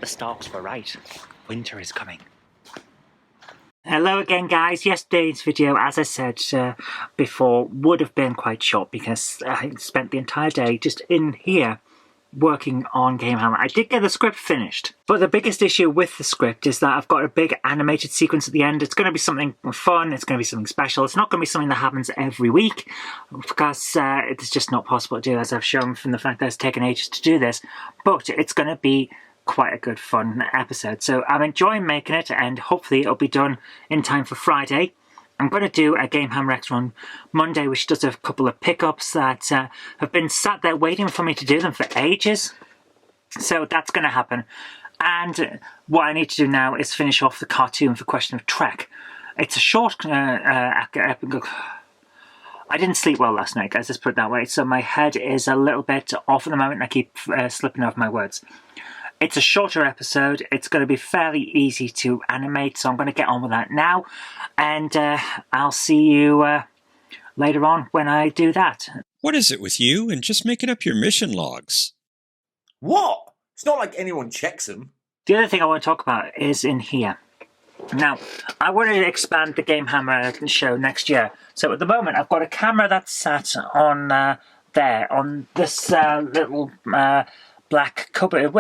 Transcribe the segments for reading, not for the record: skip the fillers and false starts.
The stalks were right. Winter is coming. Hello again, guys. Yesterday's video, as I said before, would have been quite short because I spent the entire day just in here working on Game Hammer. I did get the script finished, but the biggest issue with the script is that I've got a big animated sequence at the end. It's going to be something fun, it's going to be something special. It's not going to be something that happens every week because it's just not possible to do, as I've shown from the fact that it's taken ages to do this, but it's going to be quite a good fun episode. So I'm enjoying making it, and hopefully it'll be done in time for Friday. I'm going to do a Game Hammer X on Monday, which does a couple of pickups that have been sat there waiting for me to do them for ages. So that's going to happen. And what I need to do now is finish off the cartoon for Question of Trek. It's a short... I didn't sleep well last night, guys, let's put it that way. So my head is a little bit off at the moment, and I keep slipping over my words. It's a shorter episode. It's going to be fairly easy to animate, so I'm going to get on with that now. And I'll see you later on when I do that. What is it with you and just making up your mission logs? What? It's not like anyone checks them. The other thing I want to talk about is in here. Now, I want to expand the Game Hammer show next year. So at the moment, I've got a camera that's sat on there, on this little... black cupboard.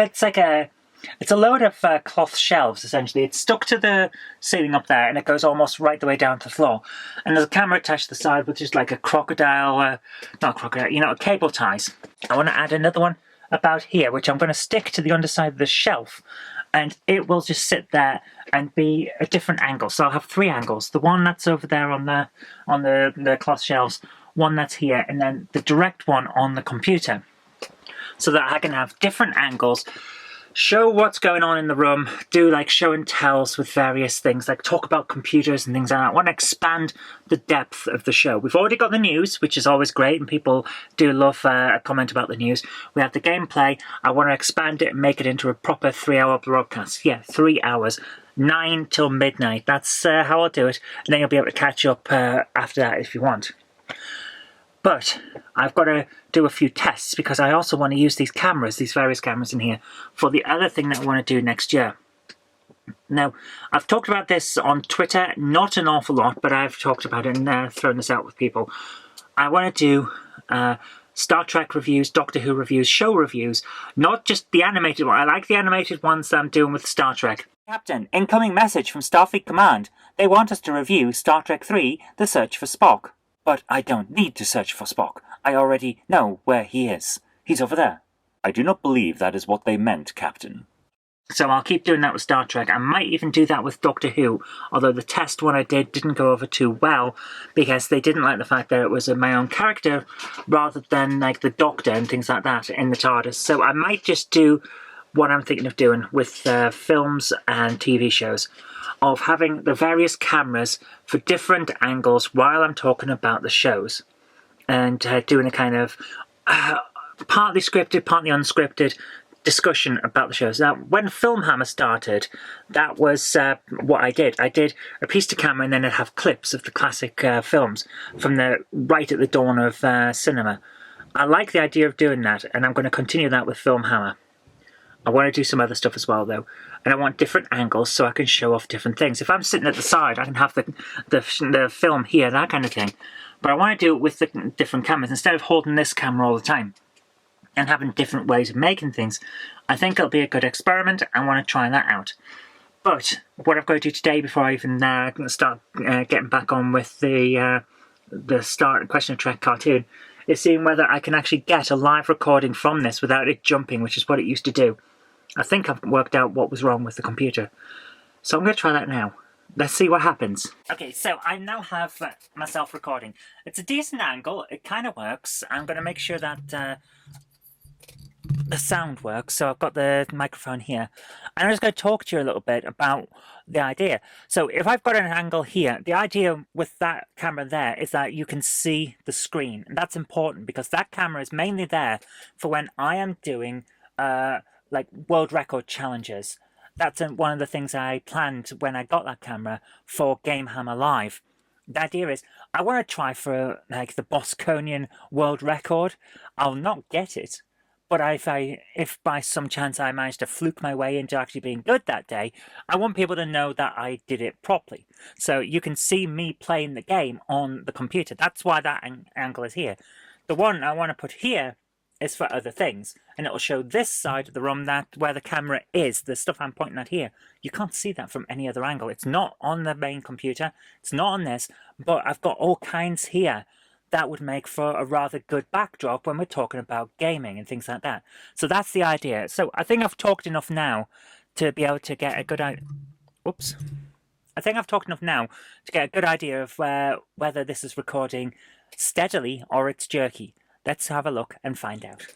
It's a load of cloth shelves, essentially. It's stuck to the ceiling up there, and it goes almost right the way down to the floor. And there's a camera attached to the side, which is like a crocodile, not crocodile, you know, cable ties. I want to add another one about here, which I'm going to stick to the underside of the shelf, and it will just sit there and be a different angle. So I'll have three angles. The one that's over there on the cloth shelves, one that's here, and then the direct one on the computer. So that I can have different angles, show what's going on in the room, do like show and tells with various things, like talk about computers and things like that. I want to expand the depth of the show. We've already got the news, which is always great, and people do love a comment about the news. We have the gameplay. I want to expand it and make it into a proper 3-hour broadcast. Yeah, 3 hours. 9 till midnight. That's how I'll do it. And then you'll be able to catch up after that if you want. But I've got to do a few tests because I also want to use these cameras, these various cameras in here, for the other thing that I want to do next year. Now, I've talked about this on Twitter, not an awful lot, but I've talked about it and thrown this out with people. I want to do Star Trek reviews, Doctor Who reviews, show reviews, not just the animated one. I like the animated ones that I'm doing with Star Trek. Captain, incoming message from Starfleet Command. They want us to review Star Trek 3, The Search for Spock. But I don't need to search for Spock. I already know where he is. He's over there. I do not believe that is what they meant, Captain. So I'll keep doing that with Star Trek. I might even do that with Doctor Who, although the test one I did didn't go over too well because they didn't like the fact that it was my own character rather than like the Doctor and things like that in the TARDIS. So I might just do what I'm thinking of doing with films and TV shows, of having the various cameras for different angles while I'm talking about the shows, and doing a kind of partly scripted, partly unscripted discussion about the shows. Now, when Film Hammer started, that was what I did. I did a piece to camera, and then I'd have clips of the classic films from right at the dawn of cinema. I like the idea of doing that, and I'm going to continue that with Film Hammer. I want to do some other stuff as well, though. And I want different angles so I can show off different things. If I'm sitting at the side, I can have the film here, that kind of thing. But I want to do it with the different cameras. Instead of holding this camera all the time and having different ways of making things, I think it'll be a good experiment. I want to try that out. But what I've got to do today before I even start getting back on with the start Question of Trek cartoon is seeing whether I can actually get a live recording from this without it jumping, which is what it used to do. I think I've worked out what was wrong with the computer. So I'm going to try that now. Let's see what happens. Okay, so I now have myself recording. It's a decent angle. It kind of works. I'm going to make sure that the sound works. So I've got the microphone here. And I'm just going to talk to you a little bit about the idea. So if I've got an angle here, the idea with that camera there is that you can see the screen. And that's important because that camera is mainly there for when I am doing like world record challenges. That's one of the things I planned when I got that camera for Game Hammer Live. The idea is I want to try for like the Bosconian world record. I'll not get it, But if by some chance I managed to fluke my way into actually being good that day, I want people to know that I did it properly. So you can see me playing the game on the computer. That's why that angle is here. The one I want to put here is for other things, and it'll show this side of the room where the camera is, the stuff I'm pointing at here. You can't see that from any other angle. It's not on the main computer, it's not on this, but I've got all kinds here that would make for a rather good backdrop when we're talking about gaming and things like that. So that's the idea. So I think I've talked enough now to be able to get a good idea. Oops. I think I've talked enough now to get a good idea of whether this is recording steadily or it's jerky. Let's have a look and find out.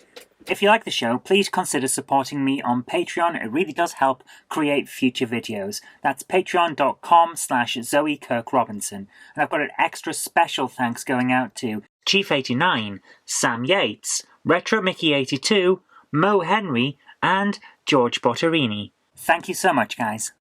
If you like the show, please consider supporting me on Patreon. It really does help create future videos. That's patreon.com/Zoe Kirk-Robinson. And I've got an extra special thanks going out to Chief89, Sam Yates, Retro Mickey82, Mo Henry, and George Botterini. Thank you so much, guys.